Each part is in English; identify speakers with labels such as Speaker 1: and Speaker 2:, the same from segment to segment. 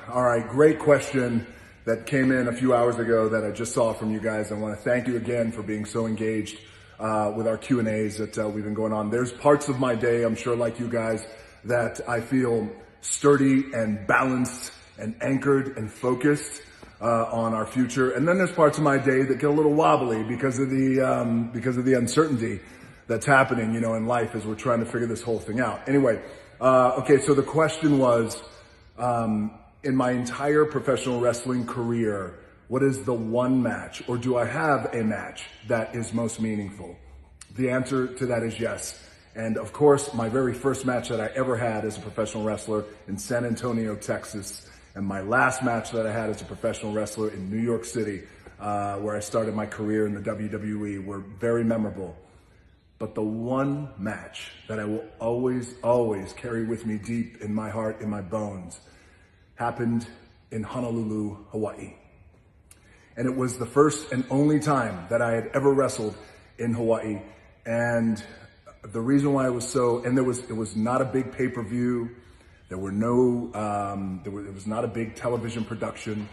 Speaker 1: All right, great question that came in a few hours ago that I just saw from you guys. I want to thank you again for being so engaged with our Q&As that we've been going on. There's parts of my day, I'm sure like you guys, that I feel sturdy and balanced and anchored and focused on our future. And then there's parts of my day that get a little wobbly because of the uncertainty that's happening, in life as we're trying to figure this whole thing out. Anyway, okay, so the question was, in my entire professional wrestling career, what is the one match, or do I have a match that is most meaningful? The answer to that is yes. And of course, my very first match that I ever had as a professional wrestler in San Antonio, Texas, and my last match that I had as a professional wrestler in New York City, where I started my career in the WWE, were very memorable. But the one match that I will always, always carry with me deep in my heart, in my bones, happened in Honolulu, Hawaii. And it was the first and only time that I had ever wrestled in Hawaii. And the reason why it was so, and it was not a big pay-per-view. There were no, it was not a big television production.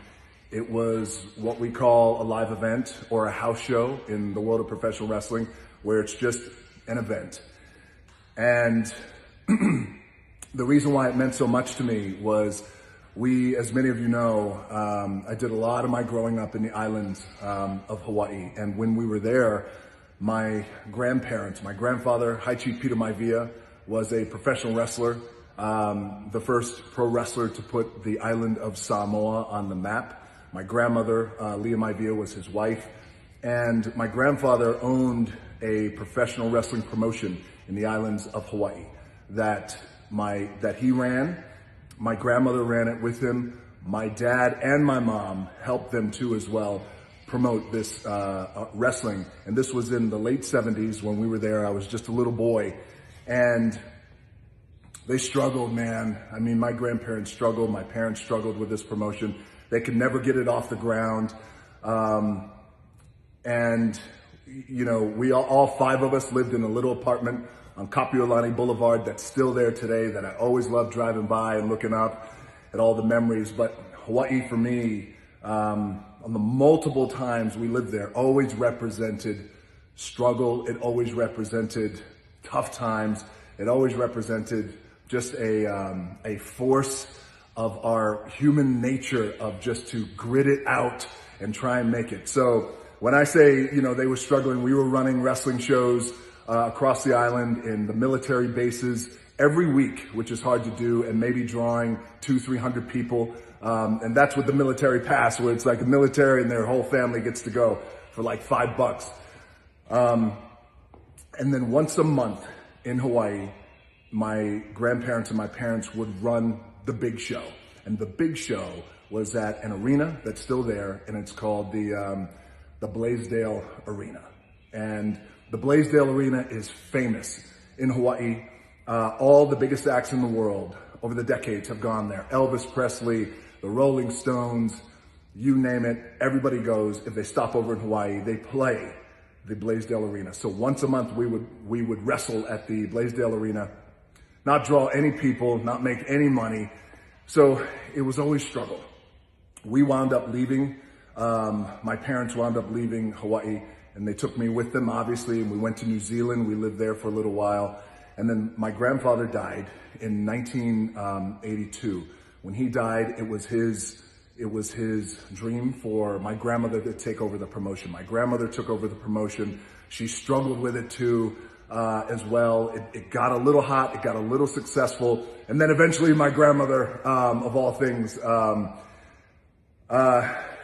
Speaker 1: It was what we call a live event or a house show in the world of professional wrestling, where it's just an event. And the reason why it meant so much to me was as many of you know, I did a lot of my growing up in the islands of Hawaii. And when we were there, my grandparents, my grandfather, High Chief Peter Maivia, was a professional wrestler, the first pro wrestler to put the island of Samoa on the map. My grandmother, Leah Maivia, was his wife. And my grandfather owned a professional wrestling promotion in the islands of Hawaii that he ran. My grandmother ran it with him. My dad and my mom helped them too as well promote this wrestling. And this was in the late 70s when we were there. I was just a little boy. And they struggled, man. I mean, my grandparents struggled. My parents struggled with this promotion. They could never get it off the ground. And, we all five of us lived in a little apartment on Kapiolani Boulevard that's still there today, that I always loved driving by and looking up at all the memories. But Hawaii for me, on the multiple times we lived there, always represented struggle. It always represented tough times. It always represented just a force of our human nature of just to grit it out and try and make it. So when I say, they were struggling, we were running wrestling shows across the island in the military bases every week, which is hard to do, and maybe drawing 200-300 people. And that's with the military pass, where it's like the military and their whole family gets to go for like $5. And then once a month in Hawaii, my grandparents and my parents would run the big show. And the big show was at an arena that's still there, and it's called the Blaisdell Arena. And the Blaisdell Arena is famous in Hawaii. All the biggest acts in the world over the decades have gone there. Elvis Presley, the Rolling Stones, you name it, everybody goes. If they stop over in Hawaii, they play the Blaisdell Arena. So once a month we would wrestle at the Blaisdell Arena, not draw any people, not make any money. So it was always struggle. We wound up leaving. My parents wound up leaving Hawaii, and they took me with them, obviously, and we went to New Zealand. We lived there for a little while. And then my grandfather died in 1982. When he died, it was his dream for my grandmother to take over the promotion. My grandmother took over the promotion. She struggled with it too, as well. It got a little hot, it got a little successful. And then eventually my grandmother, of all things,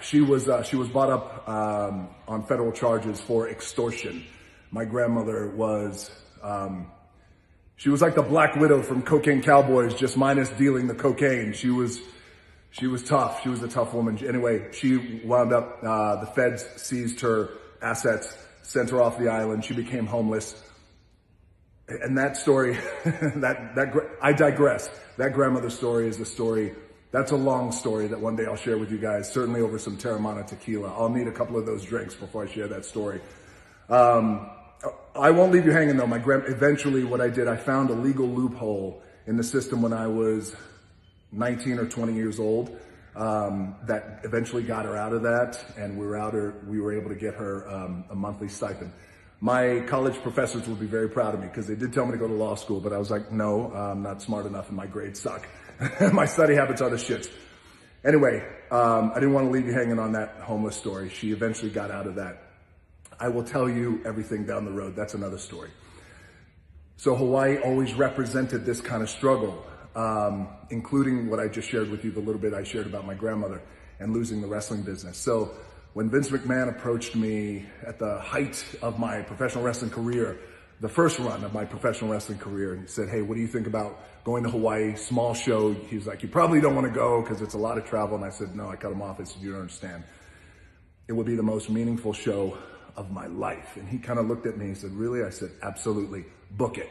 Speaker 1: she was brought up on federal charges for extortion. My grandmother was, she was like the Black Widow from Cocaine Cowboys, just minus dealing the cocaine. She was tough. She was a tough woman. Anyway, she wound up, the feds seized her assets, sent her off the island. She became homeless. And that story, I digress. That grandmother story is a story. That's a long story that one day I'll share with you guys, certainly over some Teremana tequila. I'll need a couple of those drinks before I share that story. I won't leave you hanging though. Eventually what I did, I found a legal loophole in the system when I was 19 or 20 years old. that eventually got her out of that, and we were able to get her a monthly stipend. My college professors would be very proud of me because they did tell me to go to law school, but I was like, no, I'm not smart enough and my grades suck. My study habits are the shits. Anyway, I didn't want to leave you hanging on that homeless story. She eventually got out of that. I will tell you everything down the road. That's another story. So Hawaii always represented this kind of struggle, including what I just shared with you, the little bit I shared about my grandmother and losing the wrestling business. So when Vince McMahon approached me at the height of my professional wrestling career, the first run of my professional wrestling career, and he said, hey, what do you think about going to Hawaii, small show? He's like, you probably don't want to go because it's a lot of travel. And I said, no, I cut him off. I said, you don't understand. It would be the most meaningful show of my life. And he kind of looked at me and said, really? I said, absolutely, book it.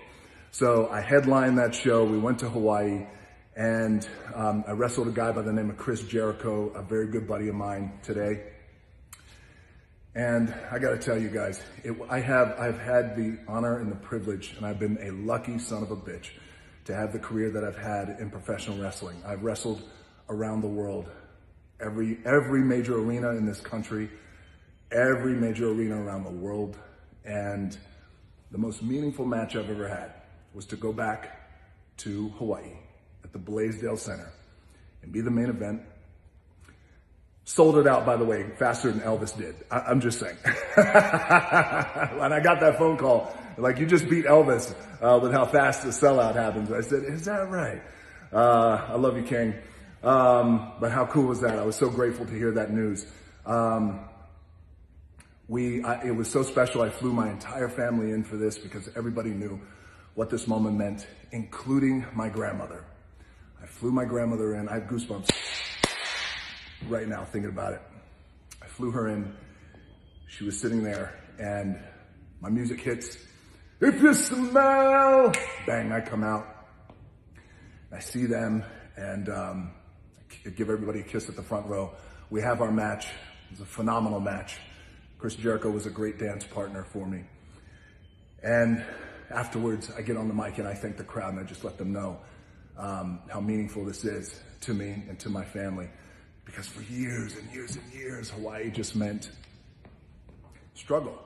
Speaker 1: So I headlined that show. We went to Hawaii, and I wrestled a guy by the name of Chris Jericho, a very good buddy of mine today. And I got to tell you guys, I've had the honor and the privilege, and I've been a lucky son of a bitch to have the career that I've had in professional wrestling. I've wrestled around the world, every major arena in this country, every major arena around the world. And the most meaningful match I've ever had was to go back to Hawaii at the Blaisdell Center and be the main event. Sold it out, by the way, faster than Elvis did. I'm just saying. When I got that phone call, like, you just beat Elvis with how fast the sellout happens. I said, is that right? I love you, King. But how cool was that? I was so grateful to hear that news. It was so special. I flew my entire family in for this because everybody knew what this moment meant, including my grandmother. I flew my grandmother in. I have goosebumps right now thinking about it. I flew her in. She was sitting there, and my music hits. If you smell, bang, I come out. I see them, and I give everybody a kiss at the front row. We have our match. It was a phenomenal match. Chris Jericho was a great dance partner for me. And afterwards, I get on the mic and I thank the crowd, and I just let them know how meaningful this is to me and to my family. Because for years and years and years, Hawaii just meant struggle.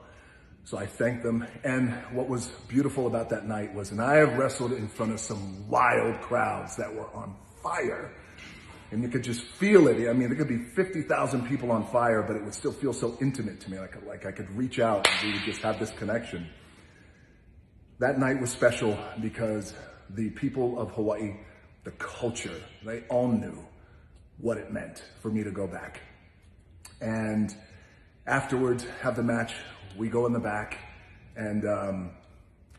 Speaker 1: So I thanked them. And what was beautiful about that night was, and I have wrestled in front of some wild crowds that were on fire. And you could just feel it. I mean, there could be 50,000 people on fire, but it would still feel so intimate to me. Like I could reach out and we would just have this connection. That night was special because the people of Hawaii, the culture, they all knew what it meant for me to go back. And afterwards, have the match. We go in the back and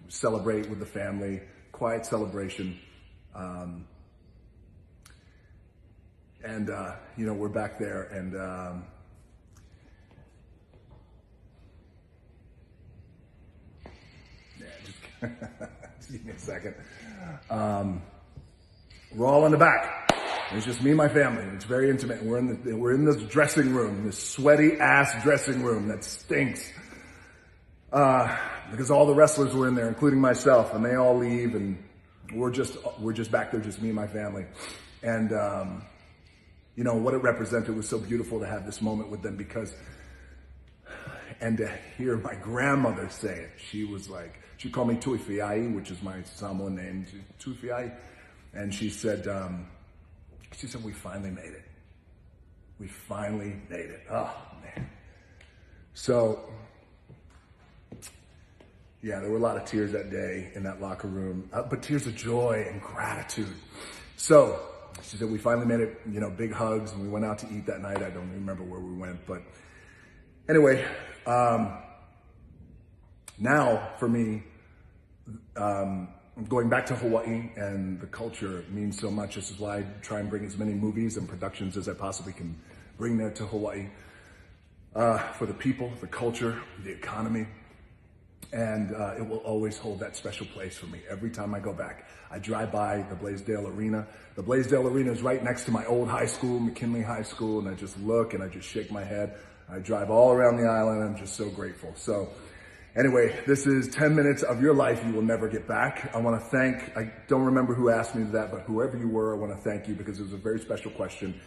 Speaker 1: celebrate with the family, quiet celebration. You know, we're back there, and just give me a second. We're all in the back. It's just me and my family. It's very intimate. And we're in this dressing room, this sweaty ass dressing room that stinks. Because all the wrestlers were in there, including myself, and they all leave, and we're just back there, just me and my family. And you know, what it represented was so beautiful to have this moment with them, because, and to hear my grandmother say it, she was like, she called me Tuifiai, which is my Samoan name, Tuifiai. And she said, we finally made it. We finally made it. Oh, man. So, yeah, there were a lot of tears that day in that locker room, but tears of joy and gratitude. So, she said, we finally made it, you know, big hugs, and we went out to eat that night. I don't remember where we went, but anyway, now for me, going back to Hawaii and the culture means so much. This is why I try and bring as many movies and productions as I possibly can bring there to Hawaii, for the people, the culture, the economy. And it will always hold that special place for me. Every time I go back, I drive by the Blaisdell Arena. The Blaisdell Arena is right next to my old high school, McKinley High School, and I just look and I just shake my head. I drive all around the island. I'm just so grateful. So anyway, this is 10 minutes of your life you will never get back. I want to thank, I don't remember who asked me that, but whoever you were, I want to thank you, because it was a very special question.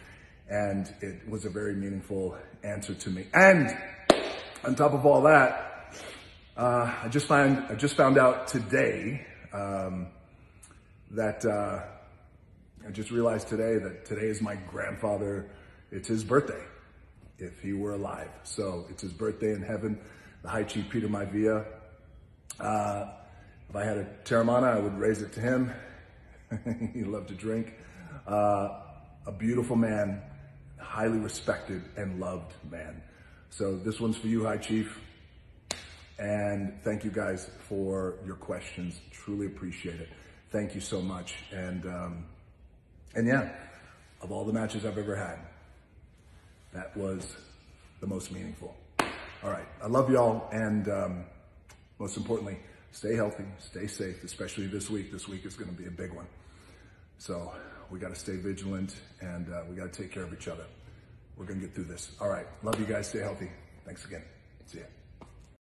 Speaker 1: And it was a very meaningful answer to me. And on top of all that, I just found out today that I just realized today that today is my grandfather. It's his birthday, if he were alive. So it's his birthday in heaven. The High Chief Peter Maivia. If I had a Teremana, I would raise it to him. He loved to drink. A beautiful man, highly respected and loved man. So this one's for you, High Chief. And thank you guys for your questions. Truly appreciate it. Thank you so much. And yeah, of all the matches I've ever had, that was the most meaningful. All right, I love y'all. And most importantly, stay healthy, stay safe, especially this week. This week is gonna be a big one. So we gotta stay vigilant and we gotta take care of each other. We're gonna get through this. All right, love you guys, stay healthy. Thanks again, see ya.